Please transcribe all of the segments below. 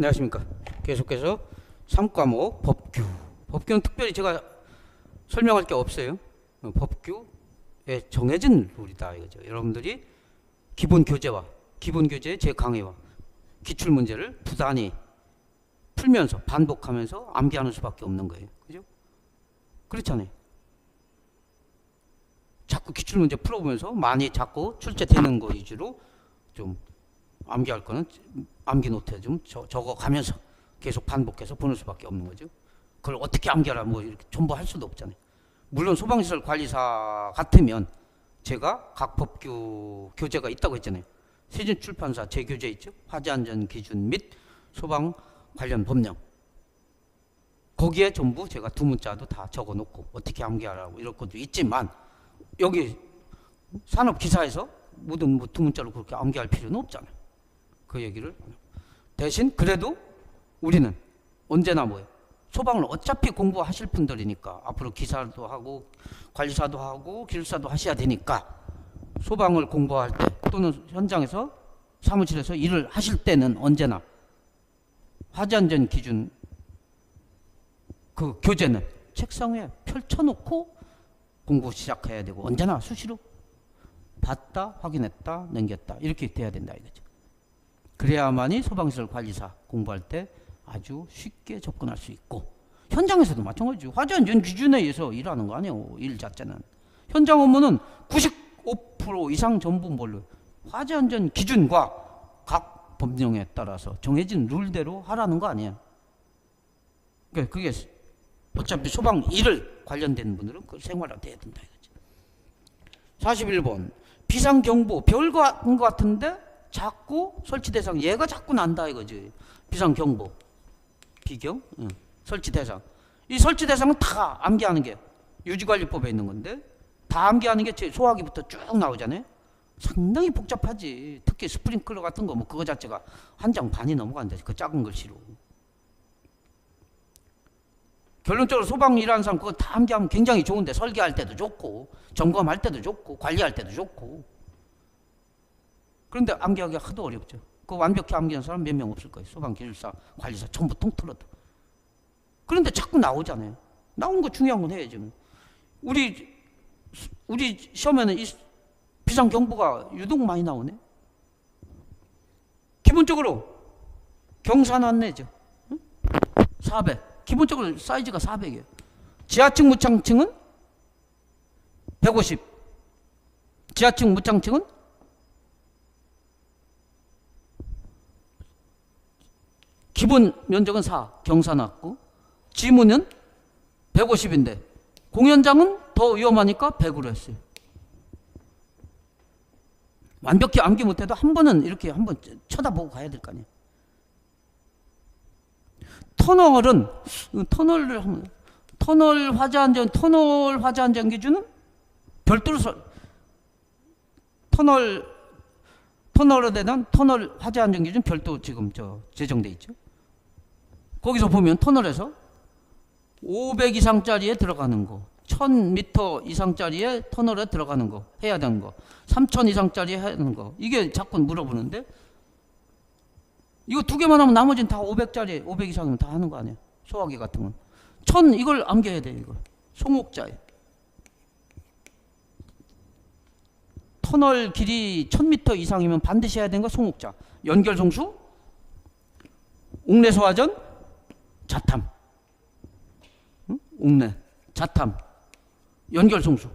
안녕하십니까. 계속해서 3과목 법규. 법규는 특별히 제가 설명할 게 없어요. 법규에 정해진 룰이다 이거죠. 여러분들이 기본 교재와 기본 교재의 제 강의와 기출 문제를 부단히 풀면서 반복하면서 암기하는 수밖에 없는 거예요. 그죠? 그렇잖아요. 자꾸 기출 문제 풀어보면서 많이 자꾸 출제되는 거 위주로 좀 암기할 거는 암기 노트에 좀 적어가면서 계속 반복해서 보는 수밖에 없는 거죠. 그걸 어떻게 암기하라 뭐 이렇게 전부 할 수도 없잖아요. 물론 소방시설 관리사 같으면 제가 각 법규 교재가 있다고 했잖아요. 세진출판사 제 교재 있죠. 화재안전 기준 및 소방 관련 법령. 거기에 전부 제가 두 문자도 다 적어놓고 어떻게 암기하라고 이럴 것도 있지만 여기 산업기사에서 모든 두 문자로 그렇게 암기할 필요는 없잖아요. 그 얘기를 대신 그래도 우리는 언제나 뭐예요? 소방을 어차피 공부하실 분들이니까 앞으로 기사도 하고 관리사도 하고 기술사도 하셔야 되니까 소방을 공부할 때 또는 현장에서 사무실에서 일을 하실 때는 언제나 화재안전 기준 그 교재는 책상 위에 펼쳐놓고 공부 시작해야 되고 언제나 수시로 봤다 확인했다 넘겼다 이렇게 돼야 된다 이거죠. 그래야만이 소방시설 관리사 공부할 때 아주 쉽게 접근할 수 있고 현장에서도 마찬가지죠. 화재안전 기준에 의해서 일하는 거 아니에요. 일 자체는 현장 업무는 95% 이상 전부 뭘로 화재안전 기준과 각 법령에 따라서 정해진 룰대로 하라는 거 아니에요. 그러니까 그게 어차피 소방 일을 관련된 분들은 그 생활화돼야 된다 이거죠. 41번 비상경보 별거 같은 거 같은데 자꾸 설치 대상 얘가 자꾸 난다 이거지. 비상경보 비경 설치 대상 이 설치 대상은 다 암기하는 게 유지관리법에 있는 건데 다 암기하는 게 제 소화기부터 쭉 나오잖아요. 상당히 복잡하지. 특히 스프링클러 같은 거 뭐 그거 자체가 한 장 반이 넘어간다. 그 작은 글씨로. 결론적으로 소방 일하는 사람 그거 다 암기하면 굉장히 좋은데 설계할 때도 좋고 점검할 때도 좋고 관리할 때도 좋고 그런데 암기하기가 하도 어렵죠. 그 완벽히 암기하는 사람 몇 명 없을 거예요. 소방기술사, 관리사 전부 통틀어도. 그런데 자꾸 나오잖아요. 나오는 거 중요한 건 해야죠. 우리 시험에는 이 비상경보가 유독 많이 나오네. 기본적으로 경산 안내죠. 400. 기본적으로 사이즈가 400이에요. 지하층 무창층은 150. 지하층 무창층은 기본 면적은 4. 경사났고 지무는 150인데 공연장은 더 위험하니까 100으로 했어요. 완벽히 암기 못해도 한 번은 이렇게 한번 쳐다보고 가야 될 거 아니에요. 터널 화재안전 기준은 별도로 터널에 대한 터널 화재안전 기준 별도 지금 제정돼 있죠. 거기서 보면 터널에서 500 이상짜리에 들어가는 거, 1000m 이상짜리에 터널에 들어가는 거 해야 되는 거, 3000 이상짜리 해야 되는 거 이게 자꾸 물어보는데 이거 두 개만 하면 나머지는 다 500짜리 500 이상이면 다 하는 거 아니에요. 소화기 같은 건 1000 이걸 암기해야 돼. 이거 송옥자에 터널 길이 1000m 이상이면 반드시 해야 되는 거 송옥자 연결송수 옥내소화전 자탐 옥내 자탐 연결송수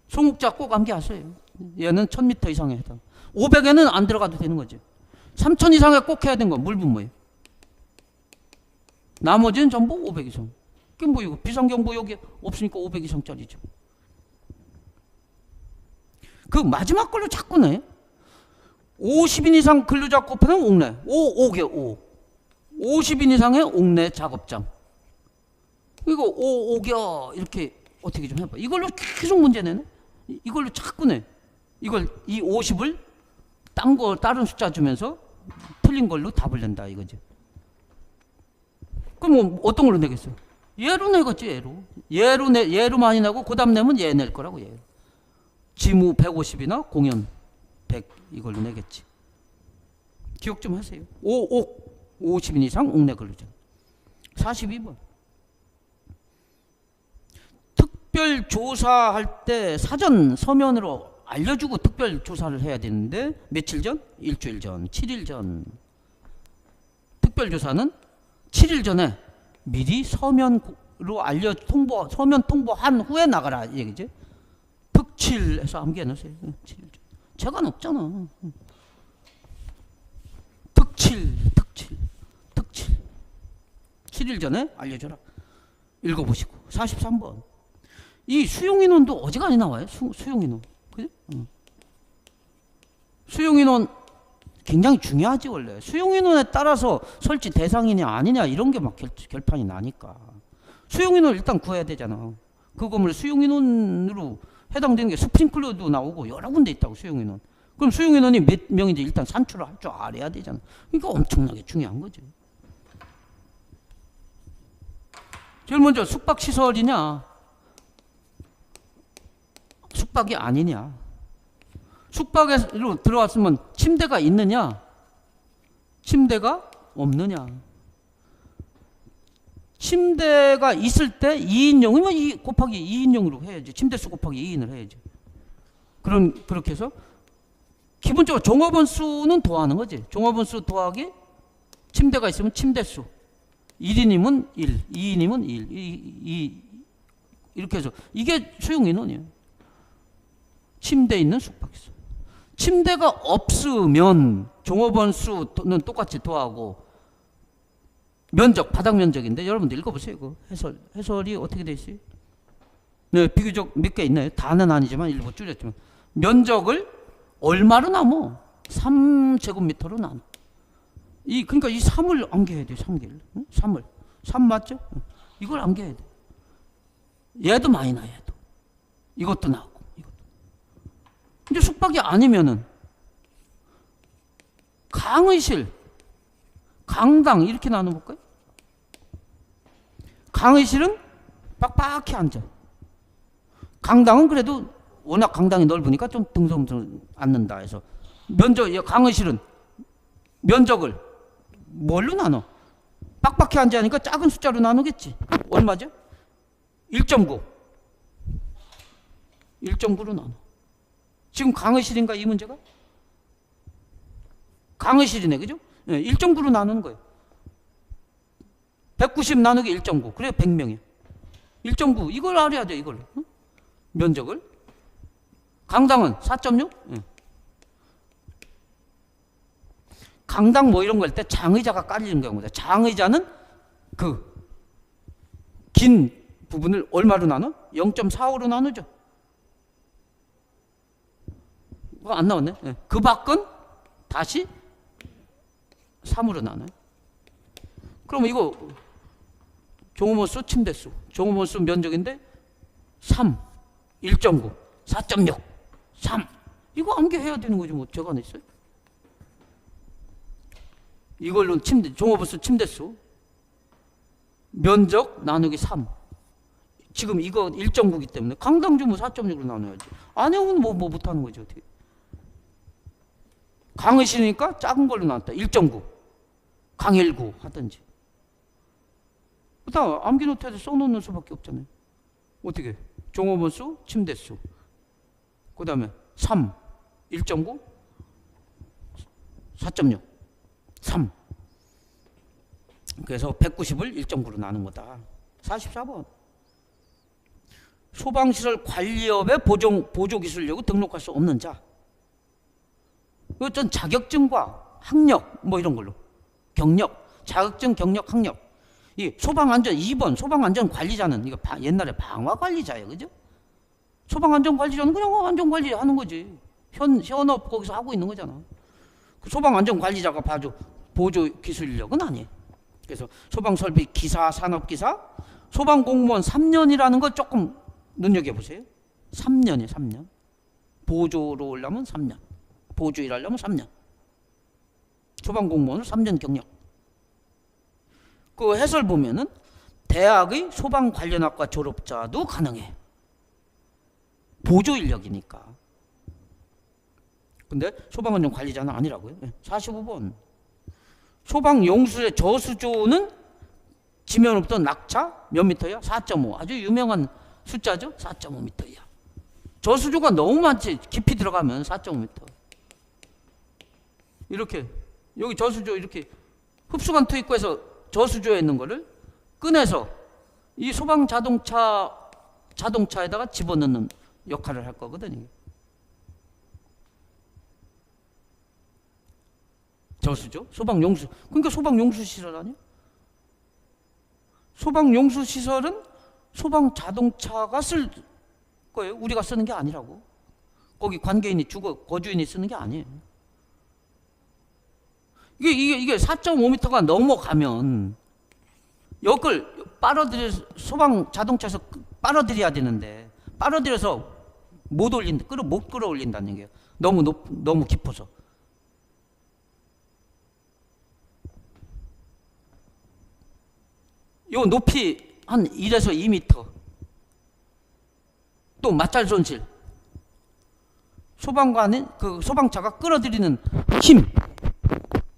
송옥자 꼭 암기하세요. 얘는 1000m 이상에 해당 500에는 안 들어가도 되는 거지. 3000 이상에 꼭 해야 되는 건 물분모예요. 나머지는 전부 500 이상. 그게 뭐 이거 비상경보 여기 없으니까 500 이상짜리죠. 그 마지막 걸로 자꾸 내. 50인 이상 근로자 꼽히는 옥내. 50인 이상의 옥내 작업장. 이거 5겨 이렇게 어떻게 좀 해봐. 이걸로 계속 문제 내네. 이걸로 자꾸 내. 이걸 이 50을 다른 숫자 주면서 틀린 걸로 답을 낸다 이거죠. 그럼 뭐 어떤 걸로 내겠어요? 얘로 내겠지. 얘로 많이 내고 그 다음 내면 얘 낼 거라고. 얘 지무 150이나 공연 100 이걸로 내겠지. 기억 좀 하세요. 50인 이상 옥내 근로자. 42번. 특별조사할 때 사전 서면으로 알려주고 특별조사를 해야 되는데 며칠 전? 일주일 전, 7일 전. 특별조사는 7일 전에 미리 서면으로 서면 통보한 후에 나가라 이 얘기지. 특칠해서 암기해 놓으세요. 7일 전. 제가 없잖아. 특칠. 7일 전에 알려줘라. 읽어보시고. 43번. 이 수용인원도 어지간히 나와요. 수용인원. 그죠? 수용인원 굉장히 중요하지 원래. 수용인원에 따라서 설치 대상이냐 아니냐 이런 게 막 결판이 나니까. 수용인원 일단 구해야 되잖아. 그 건물 수용인원으로 해당되는 게 스프링클러도 나오고 여러 군데 있다고 수용인원. 그럼 수용인원이 몇 명인지 일단 산출을 할 줄 알아야 되잖아. 그러니까 엄청나게 중요한 거지. 제일 먼저 숙박시설이냐 숙박이 아니냐. 숙박으로 들어왔으면 침대가 있느냐 침대가 없느냐. 침대가 있을 때 2인용이면 2 곱하기 2인용으로 해야지. 침대수 곱하기 2인을 해야지. 그렇게 해서 기본적으로 종업원 수는 더하는 거지. 종업원 수 더하기 침대가 있으면 침대수. 1인이면 1, 2인이면 1, 이렇게 해서 이게 수용인원이에요. 침대 있는 숙박시설. 침대가 없으면 종업원 수는 똑같이 더하고 면적, 바닥 면적인데 여러분들 읽어보세요. 이거 해설이 어떻게 돼 있어요? 네, 비교적 몇 개 있나요? 다는 아니지만 일부 줄였지만 면적을 얼마로 나눠? 3제곱미터로 나눠. 그러니까 이 3을 암기해야 돼요. 3개를. 응? 3을. 3 맞죠? 이걸 암기해야 돼. 얘도 많이 나, 얘도. 이것도 나오고, 이것도. 이제 숙박이 아니면은 강의실, 강당 이렇게 나눠볼까요? 강의실은 빡빡히 앉아. 강당은 그래도 워낙 강당이 넓으니까 좀 등성등 앉는다 해서 강의실은 면적을 뭘로 나눠? 빡빡히 앉아니까 작은 숫자로 나누겠지. 얼마죠? 1.9. 1.9로 나눠. 지금 강의실인가 이 문제가? 강의실이네, 그죠? 1.9로 나누는 거예요. 190 나누기 1.9. 그래 100명이에요. 1.9 이걸 알아야 돼. 이걸. 응? 면적을. 강당은 4.6? 응. 강당 뭐 이런 거 할 때 장의자가 깔리는 경우다. 장의자는 그 긴 부분을 얼마로 나눠? 0.45로 나누죠. 그거 안 나왔네. 네. 그 밖은 다시 3으로 나눠요. 그럼 이거 종업원수 침대수, 종업원수 면적인데 3, 1.9, 4.6, 3 이거 암기해야 되는 거지 뭐 제가 안 했어요. 이걸로 종업원수 침대수 면적 나누기 3. 지금 이거 1.9기 때문에 강당 주면 4.6으로 나눠야지. 안 해오면 뭐 못하는 거지 어떻게. 강의실이니까 작은 걸로 나왔다. 1.9 강일구 하든지. 그다음 암기 노트에서 써놓는 수밖에 없잖아요. 어떻게? 종업원수 침대수 그 다음에 3 1.9 4.6 3 그래서 190을 1.9로 나눈 거다. 44번 소방시설 관리업에 보조기술력을 등록할 수 없는 자. 어떤 자격증과 학력 뭐 이런 걸로 경력 자격증 경력 학력. 이 소방안전 2번 소방안전관리자는 이거 옛날에 방화관리자예요. 그죠? 소방안전관리자는 그냥 안전관리 하는 거지. 현업 거기서 하고 있는 거잖아. 그 소방안전관리자가 보조기술력은 아니에요. 그래서 소방설비 기사, 산업기사, 소방공무원 3년이라는 거 조금 눈여겨보세요. 3년이에요. 3년. 보조로 오려면 3년. 보조 일하려면 3년. 소방공무원은 3년 경력. 그 해설 보면은 대학의 소방관련학과 졸업자도 가능해. 보조 인력이니까. 근데 소방안전 관리자는 아니라고요. 45번 소방용수의 저수조는 지면으로부터 낙차 몇 미터야? 4.5. 아주 유명한 숫자죠. 4.5m야. 저수조가 너무 많지. 깊이 들어가면 4.5m. 이렇게 여기 저수조 이렇게 흡수관 투입구에서 저수조에 있는 거를 꺼내서 이 소방 자동차에다가 집어넣는 역할을 할 거거든요. 저수조, 소방용수. 그러니까 소방용수 시설 아니야? 소방용수 시설은 소방 자동차가 쓸 거예요. 우리가 쓰는 게 아니라고. 거기 관계인이 거주인이 쓰는 게 아니에요. 이게 4.5m가 넘어가면 이걸 소방 자동차에서 빨아들여야 되는데 빨아들여서 못 끌어올린다는 얘기예요. 너무 깊어서. 요 높이 한 1에서 2m. 또 마찰 손실. 소방관은 그 소방차가 끌어들이는 힘.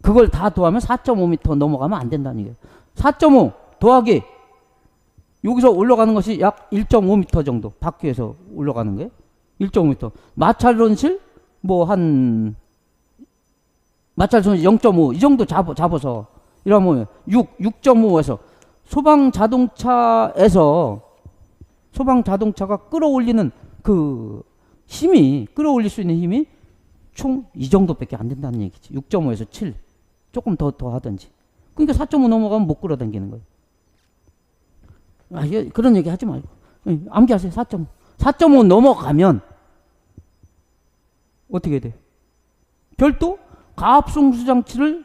그걸 다 더하면 4.5m 넘어가면 안 된다는 얘기예요. 4.5 더하기 여기서 올라가는 것이 약 1.5m 정도. 바퀴에서 올라가는 거예요. 1.5m. 마찰 손실 마찰 손실 0.5 이 정도 잡아서 이러면 6.5에서 소방 자동차가 끌어올리는 그 힘이 끌어올릴 수 있는 힘이 총 이 정도밖에 안 된다는 얘기지. 6.5에서 7 조금 더 하든지. 그러니까 4.5 넘어가면 못 끌어당기는 거예요. 그런 얘기 하지 말고 암기하세요. 4.5 4.5 넘어가면 어떻게 돼? 별도 가압송수 장치를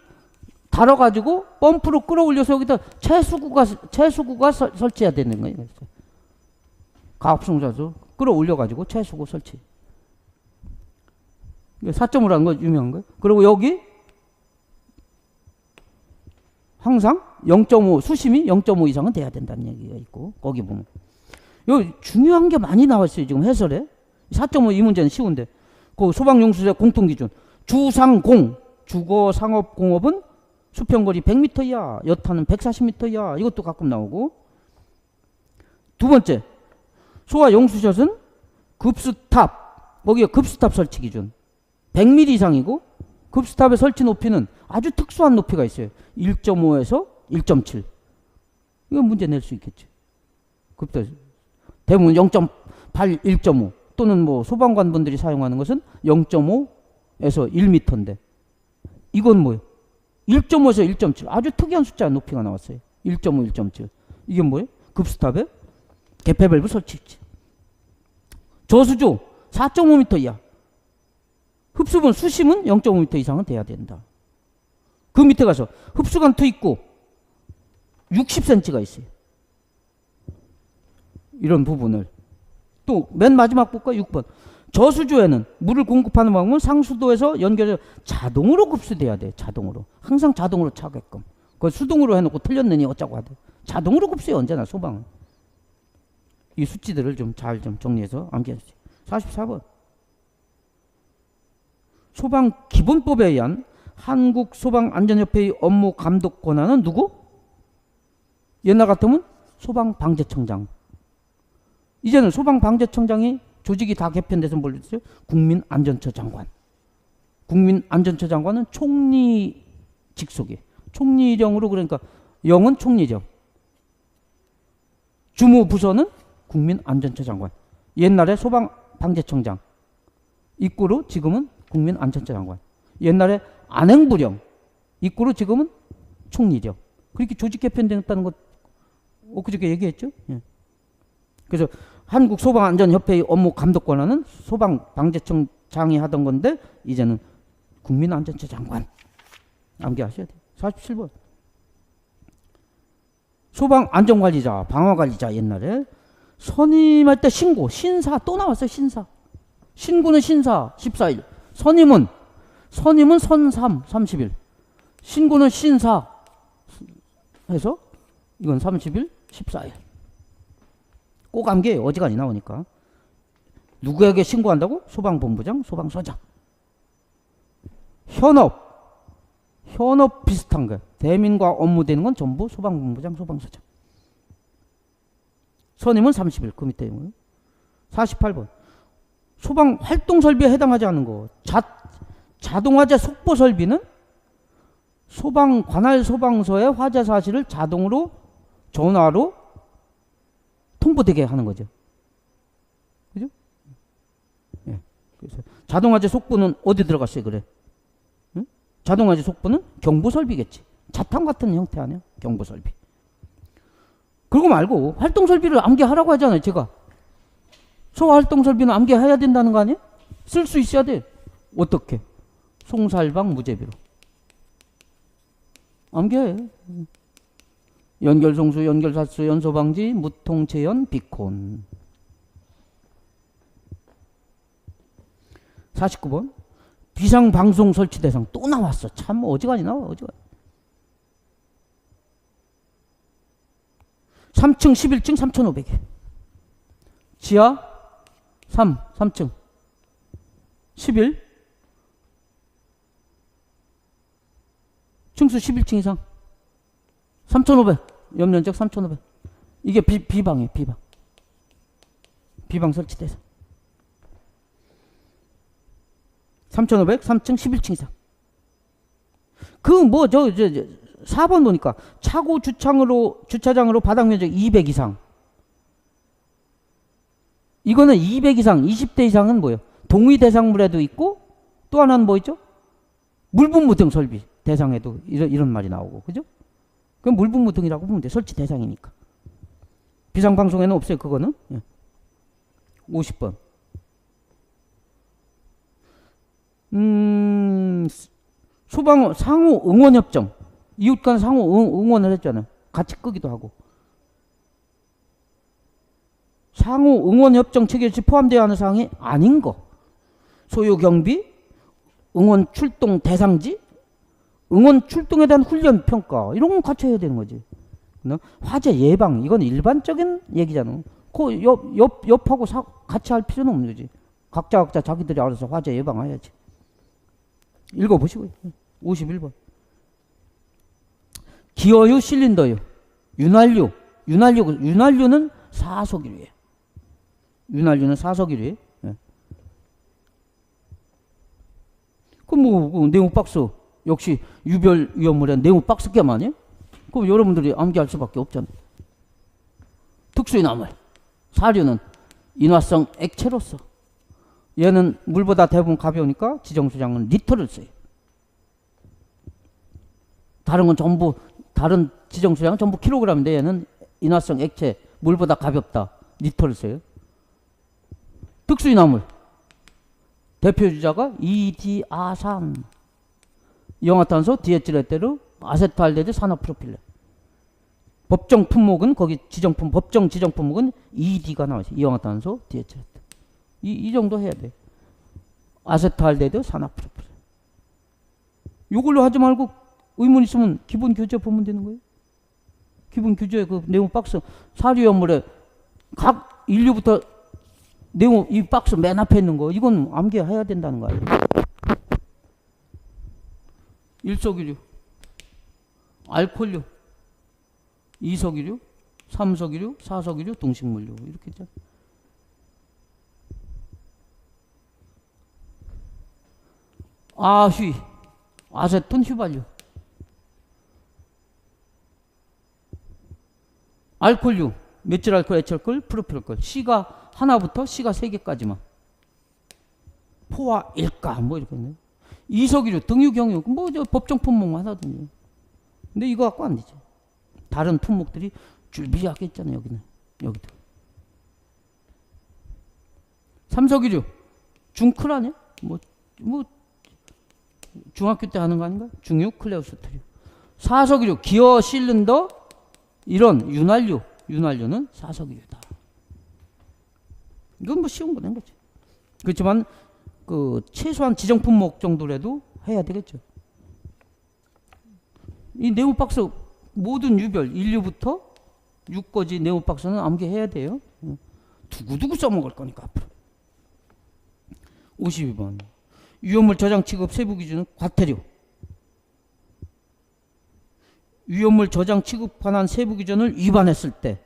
달아가지고 펌프로 끌어올려서 여기다 채수구가 설치해야 되는 거예요. 가압송수로 끌어올려가지고 채수구 설치. 4.5라는 거 유명한 거예요. 그리고 여기 항상 0.5 수심이 0.5 이상은 돼야 된다는 얘기가 있고 거기 보면 여기 중요한 게 많이 나와 있어요. 지금 해설에 4.5 이 문제는 쉬운데 그 소방용수의 공통기준 주상공 주거상업공업은 수평거리 100m 이하 여타는 140m 이하 이것도 가끔 나오고 두 번째 소화용수샷은 급수탑 거기에 급수탑 설치 기준 100mm 이상이고 급수탑의 설치 높이는 아주 특수한 높이가 있어요. 1.5에서 1.7 이건 문제 낼 수 있겠지. 대부분 0.8, 1.5 또는 소방관분들이 사용하는 것은 0.5에서 1m인데 이건 뭐예요? 1.5에서 1.7 아주 특이한 숫자 높이가 나왔어요. 1.5, 1.7 이게 뭐예요? 급수탑에 개폐밸브 설치했지. 저수조 4.5m 이하 흡수분 수심은 0.5m 이상은 돼야 된다. 그 밑에 가서 흡수관 투입구 60cm가 있어요. 이런 부분을 또 맨 마지막 볼까요? 6번 저수조에는 물을 공급하는 방법은 상수도에서 연결해서 자동으로 급수돼야 돼. 자동으로 항상 자동으로 차게끔. 그걸 수동으로 해놓고 틀렸느니 어쩌고 하대. 자동으로 급수해 언제나 소방은. 이 수치들을 잘 정리해서 암기해주세요. 44번 소방 기본법에 의한 한국소방안전협회의 업무 감독 권한은 누구? 옛날 같으면 소방방재청장. 이제는 소방방재청장이 조직이 다 개편돼서 뭘 했어요? 국민안전처 장관. 국민안전처 장관은 총리 직속이에요. 총리령으로 그러니까 영은 총리령. 주무부서는 국민안전처 장관. 옛날에 소방방재청장. 입구로 지금은 국민안전처 장관. 옛날에 안행부령. 입구로 지금은 총리령. 그렇게 조직 개편됐다는 것 엊그저께 얘기했죠. 예. 그래서 한국소방안전협회의 업무 감독 권한은 소방방재청장이 하던 건데 이제는 국민안전처 장관. 암기하셔야 돼요. 47번 소방안전관리자 방화관리자 옛날에 선임할 때 신사 또 나왔어요. 신고는 신사 14일 선임은 선삼 30일 신고는 신사 해서 이건 30일 14일 꼭 암기해요. 어지간히 나오니까. 누구에게 신고한다고? 소방본부장 소방서장. 현업 비슷한 거. 대민과 업무되는 건 전부 소방본부장, 소방서장. 선임은 30일. 그 밑에 있는 거예요. 48번. 소방 활동 설비에 해당하지 않는 거. 자동화재 속보 설비는 소방 관할 소방서의 화재 사실을 자동으로 전화로 통보되게 하는 거죠. 그죠? 예. 그래서 자동화재 속보는 어디 들어갔어요, 그래? 응? 자동화재 속보는 경보 설비겠지. 자탕 같은 형태 아니야? 경보 설비. 그거 말고 활동 설비를 암기하라고 하잖아요, 제가. 소활동 설비는 암기해야 된다는 거 아니에요? 쓸 수 있어야 돼. 어떻게? 송살방 무제비로. 암기해. 연결송수, 연결사수, 연소방지, 무통체연, 비콘. 49번. 비상방송 설치 대상 또 나왔어. 참 어지간히 나와. 어지간히. 3층 11층 3,500에. 지하 3층 11. 층수 11층 이상 3,500. 연면적 3,500. 이게 비방이에요. 비방 설치 대상. 3,500 3층 11층 이상. 그 뭐 4번 보니까 차고 주차장으로 바닥 면적 200 이상. 이거는 200 이상, 20대 이상은 뭐예요? 동의 대상물에도 있고 또 하나는 뭐 있죠? 물분무 등 설비 대상에도 이런 말이 나오고, 그죠? 그럼 물분무 등이라고 보면 돼. 설치 대상이니까. 비상방송에는 없어요, 그거는. 예. 50번. 소방 상호 응원협정. 이웃 간 상호 응원을 했잖아요. 같이 끄기도 하고. 상호 응원협정 체결 시 포함되어 하는 사항이 아닌 거. 소요 경비, 응원 출동 대상지, 응원 출동에 대한 훈련 평가, 이런 건 같이 해야 되는 거지. 화재 예방, 이건 일반적인 얘기잖아. 그 옆하고 같이 할 필요는 없는 거지. 각자 자기들이 알아서 화재 예방해야지. 읽어보시고요. 51번. 기어유, 실린더유, 윤활유는 사석유리예요. 윤활유는 사석유리. 예. 그럼 네모 박스 역시 유별 위험물에 네모 박스 게 아니에요? 그럼 여러분들이 암기할 수밖에 없잖아요. 특수인화물. 사료는 인화성 액체로서. 얘는 물보다 대부분 가벼우니까 지정수량은 리터를 써요. 다른 지정수량은 전부 킬로그램인데 얘는 인화성 액체, 물보다 가볍다. 리터를 써요. 특수인화물. 대표주자가 이디아산. 이용화탄소, 디에틸에테르, 아세트알데드, 산화프로필렌. 법정 품목은 거기 법정 지정 품목은 ED가 나와요. 이용화탄소, 디에틸에테르. 이 정도 해야 돼. 아세트알데드, 산화프로필렌. 이걸로 하지 말고 의문 있으면 기본 교재 보면 되는 거예요. 기본 교재 그 네모 박스 사료연물에 각 인류부터 네모 이 박스 맨 앞에 있는 거 이건 암기해야 된다는 거예요. 일석이류, 알코올류, 이석이류, 삼석이류, 사석이류, 동식물류 이렇게 있잖아요. 아휘, 아세톤, 휘발유. 알코올류, 메틸알코올, 에틸알코올, 프로필알코올. C가 하나부터 C가 3개까지만. 포화, 일가 뭐 이렇게 있네요. 이석이류, 등유, 경유 뭐 저 법정 품목만 하거든요. 근데 이거 갖고 안 되죠. 다른 품목들이 줄비하게 있잖아요. 여기도. 삼석이류, 중클 아니야? 뭐 중학교 때 하는 거 아닌가? 중유, 클레오스트류. 사석이류, 기어, 실린더, 이런 윤활유는 사석이류다. 이건 뭐 쉬운 거 낸 거지. 그렇지만 그 최소한 지정 품목 정도라도 해야 되겠죠. 이 네모 박스 모든 유별 1류부터 6까지 네모 박스는 암기해야 돼요. 두고두고 써먹을 거니까 앞으로. 52번. 위험물 저장 취급 세부 기준은 과태료. 위험물 저장 취급관한 세부 규정을 위반했을 때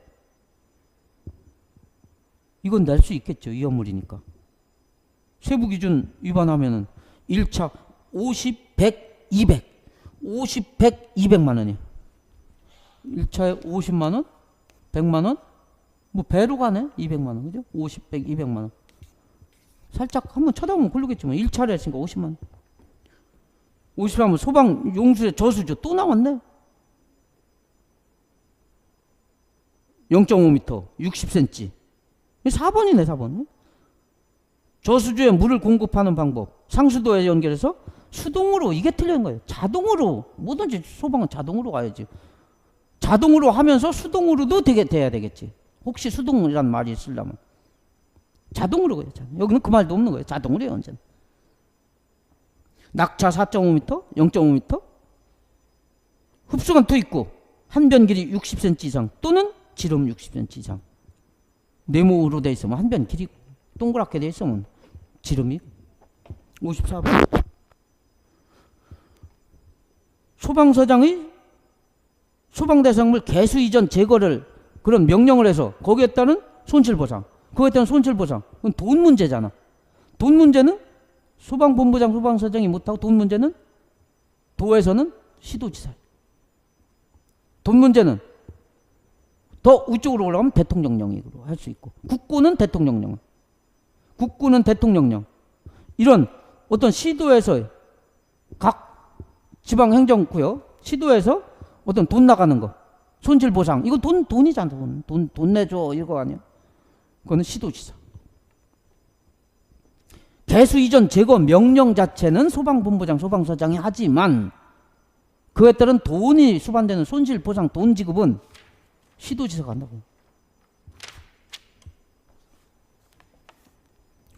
이건 낼 수 있겠죠. 위험물이니까. 세부 기준 위반하면은 1차 50, 100, 200. 50, 100, 200만 원이에요. 1차에 50만 원, 100만 원, 뭐 배로 가네. 200만 원. 그죠? 50, 100, 200만 원. 살짝 한번 쳐다보면 모르겠지만 1차례 했으니까 50만 원. 50하면 소방 용수의 저수죠. 또 나왔네. 0.5m, 60cm. 4번이네, 4번. 저수조에 물을 공급하는 방법. 상수도에 연결해서 수동으로, 이게 틀린 거예요. 자동으로, 뭐든지 소방은 자동으로 가야지. 자동으로 하면서 수동으로도 돼야 되겠지. 혹시 수동이란 말이 있으려면. 자동으로 가요. 여기는 그 말도 없는 거예요. 자동으로 해요, 언제나. 낙차 4.5m, 0.5m. 흡수관 투입구. 한 변 길이 60cm 이상 또는 지름 60cm 이상. 네모로 돼 있으면 한 변 길이 동그랗게 돼 있으면 지름이 54번. 소방서장의 소방대상물 개수 이전 제거를 그런 명령을 해서 거기에 따른 손실보상, 그거에 따른 손실보상, 그건 돈 문제잖아. 돈 문제는 소방본부장, 소방서장이 못하고 돈 문제는 도에서는 시도지사. 돈 문제는 더 위쪽으로 올라가면 대통령령으로 할 수 있고, 국고는 대통령령, 국고는 대통령령. 이런 어떤 시도에서 각 지방행정구역 시도에서 어떤 돈 나가는 거, 손실보상, 이거 돈이잖아. 돈 내줘 이거 아니야. 그거는 시도지사. 개수 이전 제거 명령 자체는 소방본부장, 소방서장이 하지만 그에 따른 돈이 수반되는 손실보상 돈 지급은 시도지사가 한다고.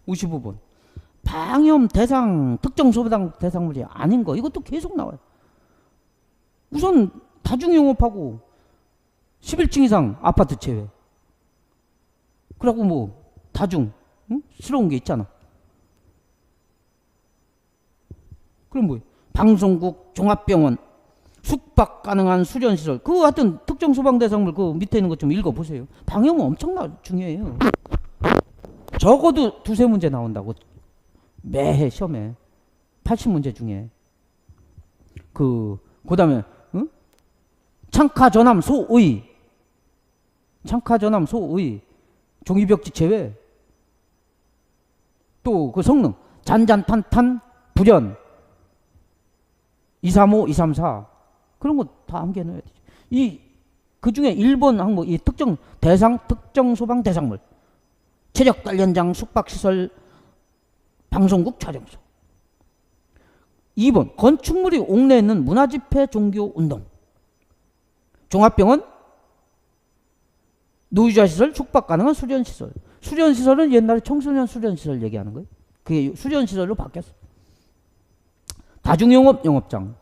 55번. 방염 대상, 특정 소방 대상물이 아닌 거. 이것도 계속 나와요. 우선 다중영업하고 11층 이상 아파트 제외. 그러고 뭐 다중, 응? 스러운 게 있잖아. 그럼 뭐예요? 방송국, 종합병원, 숙박 가능한 수련시설. 그거 하여튼 특정 소방대상물 그 밑에 있는 것 좀 읽어보세요. 방염은 엄청나 중요해요. 적어도 두세 문제 나온다고. 매해 시험에. 80문제 중에. 그 다음에, 응? 창가 전함 소의. 창가 전함 소의. 종이벽지 제외. 또 그 성능. 잔잔탄탄, 불연. 235, 234. 그런 거 다 암기해 놓아야 되죠. 그 중에 1번 항목, 이 특정 소방 대상물. 체력 단련장, 숙박시설, 방송국 촬영소. 2번, 건축물이 옥내에 있는 문화집회, 종교, 운동. 종합병원, 노유자시설, 숙박 가능한 수련시설. 수련시설은 옛날에 청소년 수련시설 얘기하는 거예요. 그게 수련시설로 바뀌었어. 다중영업, 영업장.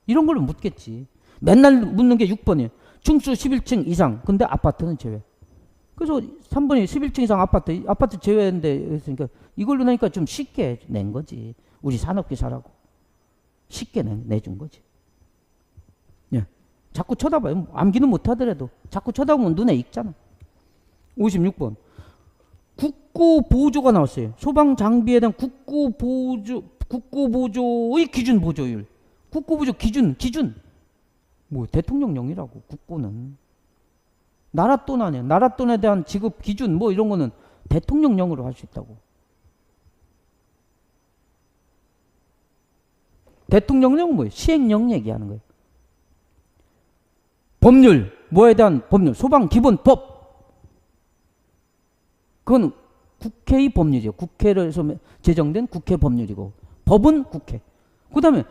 이런 걸로 묻겠지. 맨날 묻는 게 6번이에요. 층수 11층 이상. 근데 아파트는 제외. 그래서 3번이 11층 이상 아파트 제외인데 했으니까 이걸로 내니까 좀 쉽게 낸 거지. 우리 산업기사라고. 쉽게 내준 거지. 예. 자꾸 쳐다봐요. 암기는 못하더라도 자꾸 쳐다보면 눈에 익잖아. 56번. 국고보조가 나왔어요. 소방장비에 대한 국고보조의 기준 보조율. 국고보조 기준. 뭐 대통령령이라고. 국고는. 나랏돈 아니야. 나랏돈에 대한 지급 기준 뭐 이런 거는 대통령령으로 할 수 있다고. 대통령령은 뭐예요? 시행령 얘기하는 거예요. 법률. 뭐에 대한 법률? 소방기본법. 그건 국회의 법률이에요. 국회에서 제정된 국회 법률이고, 법은 국회. 그 다음에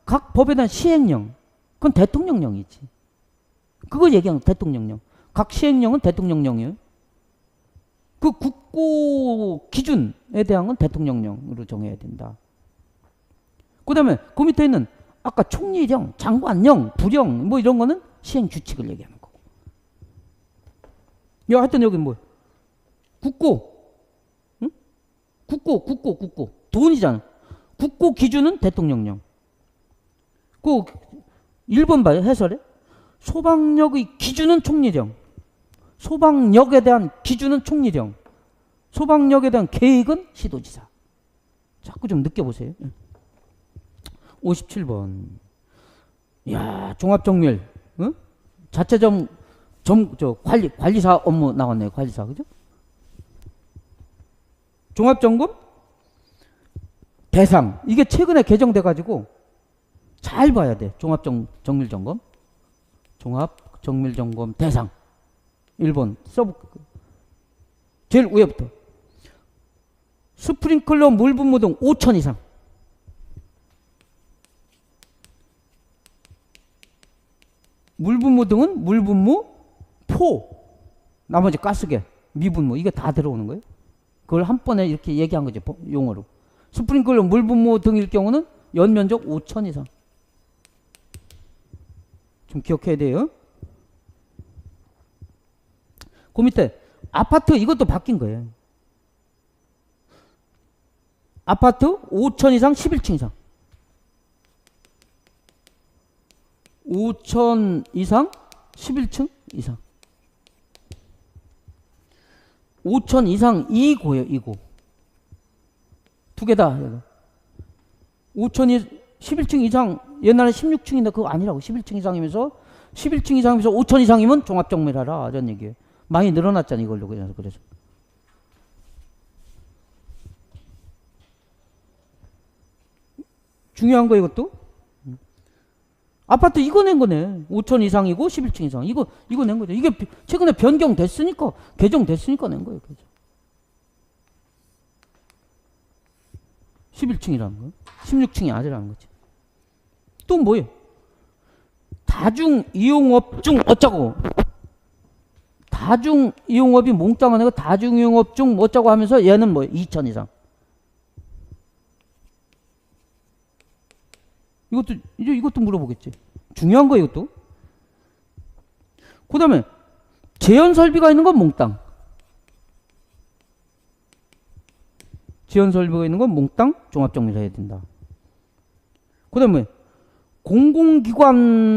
각 법에 대한 시행령. 그건 대통령령이지. 그걸 얘기하는 대통령령. 각 시행령은 대통령령이에요. 그 국고 기준에 대한 건 대통령령으로 정해야 된다. 그 다음에 그 밑에 있는 아까 총리령, 장관령, 부령 뭐 이런 거는 시행 규칙을 얘기하는 거고. 하여튼 여기 뭐 국고, 응? 국고 돈이잖아. 국고 기준은 대통령령. 그 1번 봐요. 해설에 소방력의 기준은 총리령. 소방력에 대한 기준은 총리령. 소방력에 대한 계획은 시도지사. 자꾸 좀 느껴보세요. 57번. 야, 종합정밀. 응? 자체점, 관리사 업무 나왔네요. 관리사. 그죠? 종합점검 대상. 이게 최근에 개정돼가지고 잘 봐야 돼. 종합정밀점검. 종합정밀점검 대상. 1번. 제일 위에부터. 스프링클러 물분무 등 5천 이상. 물분무 등은 물분무, 포, 나머지 가스계, 미분무 이게 다 들어오는 거예요. 그걸 한 번에 이렇게 얘기한 거죠. 용어로. 스프링클러 물분무 등일 경우는 연면적 5천 이상. 좀 기억해야 돼요. 그 밑에 아파트 이것도 바뀐 거예요. 아파트 5천 이상 11층 이상. 5천 이상 11층 이상. 5천 이상 2고예요. 2고. 두 개 다. 5천 11층 이상. 옛날에 16층인데 그거 아니라고. 11층 이상이면서 11층 이상이면서 5천 이상이면 종합정밀하라. 이런 얘기예요. 많이 늘어났잖아요. 이걸로. 그래서. 중요한 거 이것도. 아파트 이거 낸 거네. 5천 이상이고 11층 이상. 이거 낸 거죠. 이게 최근에 변경됐으니까, 개정됐으니까 낸 거예요. 11층이라는 거. 16층이 아니라는 거지. 또 뭐예요? 다중이용업 중 어쩌고. 다중이용업이 몽땅 안 하고 다중이용업 중 어쩌고 하면서 얘는 뭐예요? 2천 이상. 이것도 물어보겠지. 중요한 거예요, 이것도. 그 다음에, 재현 설비가 있는 건 몽땅. 재현 설비가 있는 건 몽땅 종합정밀 해야 된다. 그 다음에, 공공기관도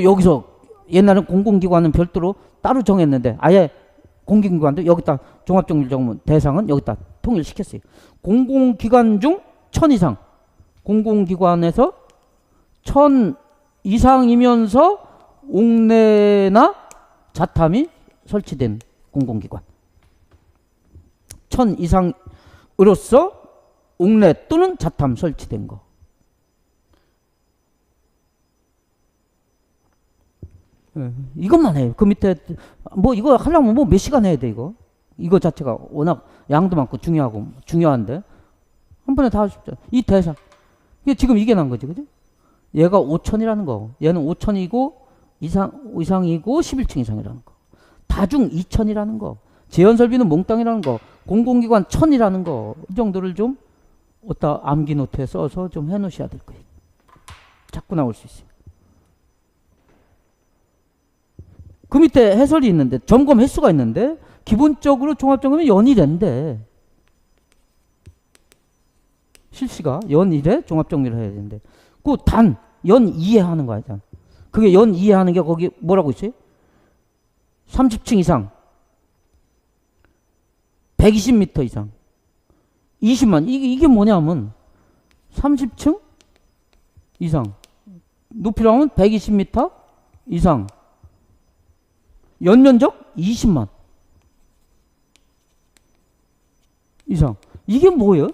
여기서, 옛날엔 공공기관은 별도로 따로 정했는데, 아예 공공기관도 여기다 종합정밀 정문 대상은 여기다 통일시켰어요. 공공기관 중 1000 이상. 공공기관에서 1000 이상이면서 옥내나 자탐이 설치된 공공기관. 1000 이상으로서 옥내 또는 자탐 설치된 거. 이것만 해요. 그 밑에 뭐 이거 하려면 뭐 몇 시간 해야 돼 이거. 이거 자체가 워낙 양도 많고 중요한데 한 번에 다 할 수 없죠. 이 대상. 이게 지금 이게 난 거지, 그죠? 얘가 5천이라는 거. 얘는 5천이고 이상이고 11층 이상이라는 거. 다중 2천이라는 거. 재현설비는 몽땅이라는 거. 공공기관 1000이라는 거. 이 정도를 좀 어디다 암기 노트에 써서 좀 해놓으셔야 될 거예요. 자꾸 나올 수 있어요. 그 밑에 해설이 있는데 점검 횟수가 있는데 기본적으로 종합점검이 연일인데 실시가 연1회 종합정밀을 해야 되는데 그 단 연2회 하는 거 아니잖아. 그게 연2회 하는 게 거기 뭐라고 있어요? 30층 이상 120m 이상 20만. 이게 뭐냐면 30층 이상 높이로 하면 120m 이상 연면적 20만 이상. 이게 뭐예요?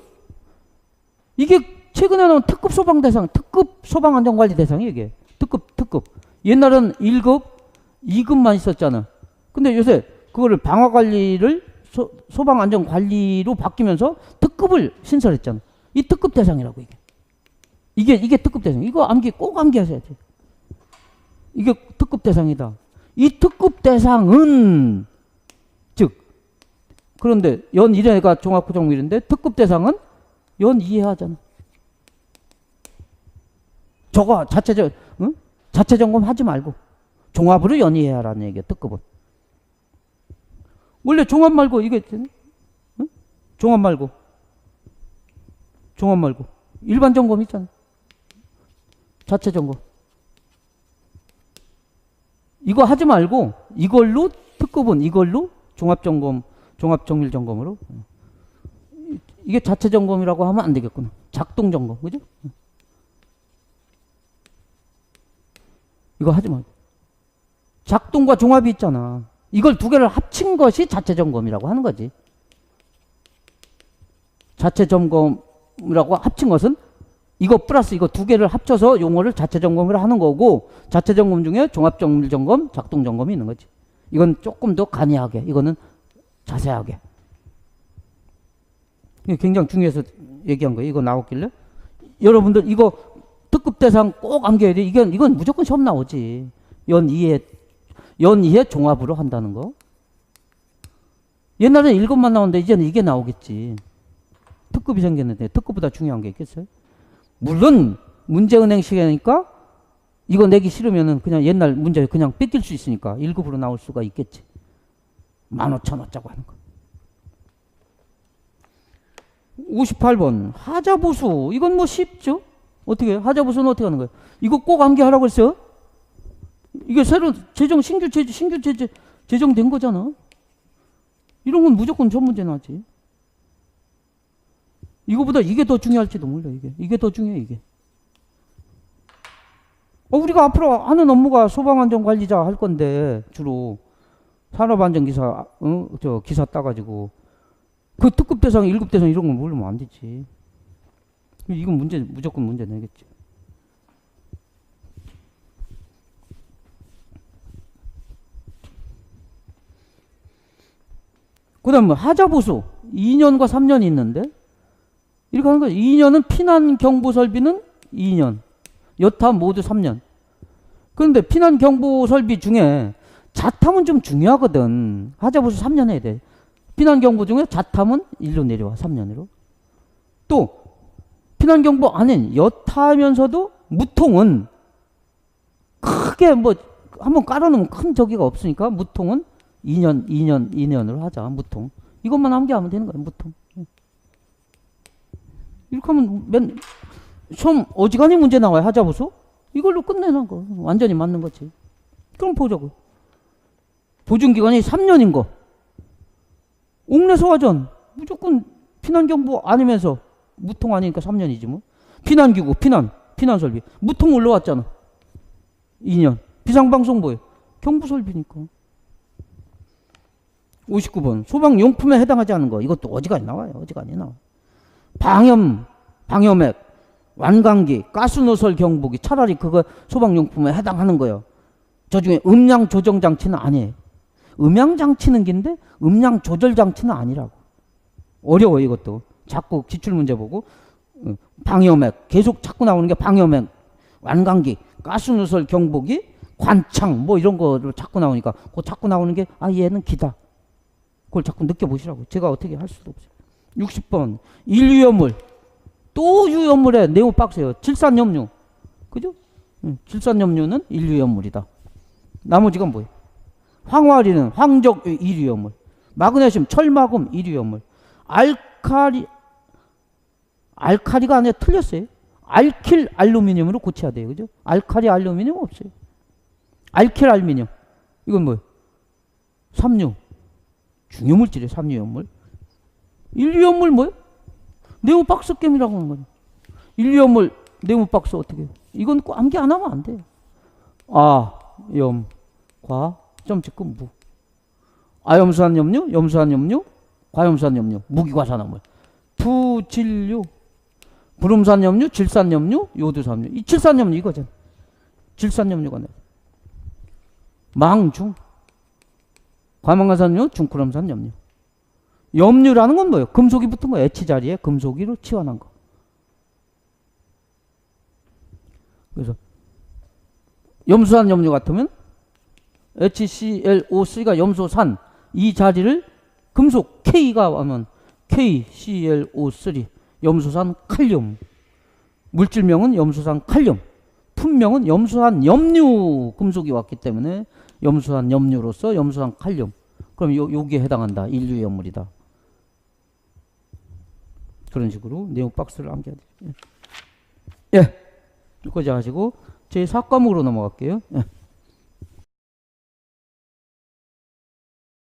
이게 최근에 나온 특급 소방 대상, 특급 소방 안전관리 대상이에요, 이게. 특급. 옛날은 1급, 2급만 있었잖아. 근데 요새 그거를 방화 관리를 소방 안전 관리로 바뀌면서 특급을 신설했잖아. 이 특급 대상이라고 이게 특급 대상. 이거 꼭 암기하셔야 돼. 이게 특급 대상이다. 이 특급 대상은 즉 그런데 연 1회가 종합구정밀인데 특급 대상은 연 2회 하잖아. 저거 자체 점검 하지 말고 종합으로 연 2회 하라는 얘기야. 특급은 원래 종합 말고 이게 종합 말고 일반 점검 있잖아. 자체 점검. 이거 하지 말고 이걸로 특급은 이걸로 종합점검, 종합정밀점검으로 이게 자체점검이라고 하면 안 되겠구나. 작동점검, 그죠? 이거 하지 말고 작동과 종합이 있잖아. 이걸 두 개를 합친 것이 자체점검이라고 하는 거지. 자체점검이라고 합친 것은 이거 플러스 이거 두 개를 합쳐서 용어를 자체점검을 하는 거고, 자체점검 중에 종합정밀점검, 작동점검이 있는 거지. 이건 조금 더 간이하게, 이거는 자세하게. 이게 굉장히 중요해서 얘기한 거예요. 이거 나왔길래. 여러분들 이거 특급 대상 꼭 암기해야 돼. 이건 무조건 시험 나오지. 연이해 종합으로 한다는 거. 옛날에 1급만 나오는데 이제는 이게 나오겠지. 특급이 생겼는데 특급보다 중요한 게 있겠어요? 물론 문제은행 시간이니까 이거 내기 싫으면은 그냥 옛날 문제 그냥 뺏길 수 있으니까 1급으로 나올 수가 있겠지. 15,000원짜고 하는 거. 58번 하자보수. 이건 뭐 쉽죠? 어떻게 해요? 하자보수는 어떻게 하는 거예요? 이거 꼭 암기하라고 했어요? 이게 새로 신규 제정된 거잖아. 이런 건 무조건 전 문제 나지. 이거보다 이게 더 중요할지도 몰라. 이게 더 중요해. 이게 우리가 앞으로 하는 업무가 소방안전관리자 할 건데 주로 산업안전기사 기사 따가지고 그 특급 대상 1급 대상 이런 걸 모르면 안 되지. 이건 무조건 문제 내겠지. 그 다음 하자보수 2년과 3년이 있는데 이렇게 하는 거죠. 2년은 피난경보설비는 2년, 여타 모두 3년. 그런데 피난경보설비 중에 자탐은 좀 중요하거든. 하자보수 3년 해야 돼. 피난경보 중에 자탐은 1로 내려와. 3년으로. 또 피난경보 아닌 여타하면서도 무통은 크게 뭐 한번 깔아놓으면 큰 저기가 없으니까 무통은 2년으로 하자. 무통. 이것만 암기하면 되는 거야. 무통. 이렇게 하면 시험 어지간히 문제 나와요. 하자보수. 이걸로 끝내는 거. 완전히 맞는 거지. 그럼 보자고. 보증기간이 3년인 거. 옥내소화전 무조건 피난경보 아니면서 무통 아니니까 3년이지 뭐. 피난기구, 피난설비. 무통 올라왔잖아. 2년. 비상방송보에 경보설비니까. 59번 소방용품에 해당하지 않은 거. 이것도 어지간히 나와요. 어지간히 나와. 방염액, 완강기, 가스노설 경보기. 차라리 그거 소방용품에 해당하는 거예요. 저 중에 음량 조정 장치는 아니에요. 음향 장치는 긴데 음량 조절 장치는 아니라고. 어려워 이것도. 자꾸 기출문제 보고 방염액 계속 자꾸 나오는 게 방염액, 완강기, 가스누설 경보기, 관창 뭐 이런 거로 자꾸 나오니까 그 자꾸 나오는 게 얘는 기다. 그걸 자꾸 느껴보시라고. 제가 어떻게 할 수도 없어요. 60번 일유연물. 또 유연물에 네모 박스예요. 질산염류. 그죠? 질산염류는 일유연물이다. 나머지가 뭐예요? 황화리는 황적 일유연물. 마그네슘, 철마금 일유연물. 알카리가 아니라 틀렸어요. 알킬 알루미늄으로 고쳐야 돼요. 그죠? 알카리 알루미늄 없어요. 알킬 알루미늄. 이건 뭐예요? 삼류. 중요물질이에요. 삼류연물. 일유연물 뭐예요? 네모박스 게임이라고 하는 거죠. 일유연물 네모박스 어떻게 해요? 이건 꼭 암기 안 하면 안 돼요. 점찍고 무. 아염수한 염류, 염수한 염류, 과염수한 염류, 무기과산화물. 부질류, 불음산 염류, 질산 염류, 요두산 염류. 이 질산 염류 이거잖아. 질산 염류가 나. 망중, 과망가산염류, 중크롬산 염류. 염류라는 건 뭐예요? 금속이 붙은 거. H 자리에 금속이로 치환한 거. 그래서 염수산 염류 같으면 HClO3가 염소산, 이 자리를 금속 K가 하면 KClO3 염소산 칼륨. 물질명은 염소산 칼륨. 품명은 염소산 염류. 금속이 왔기 때문에 염소산 염류로서 염소산 칼륨. 그럼 여기에 해당한다. 일유연물이다. 그런 식으로 네모 박스를 암기해야 돼요. 예. 여기까지 하시고 제 4과목으로 넘어갈게요. 예.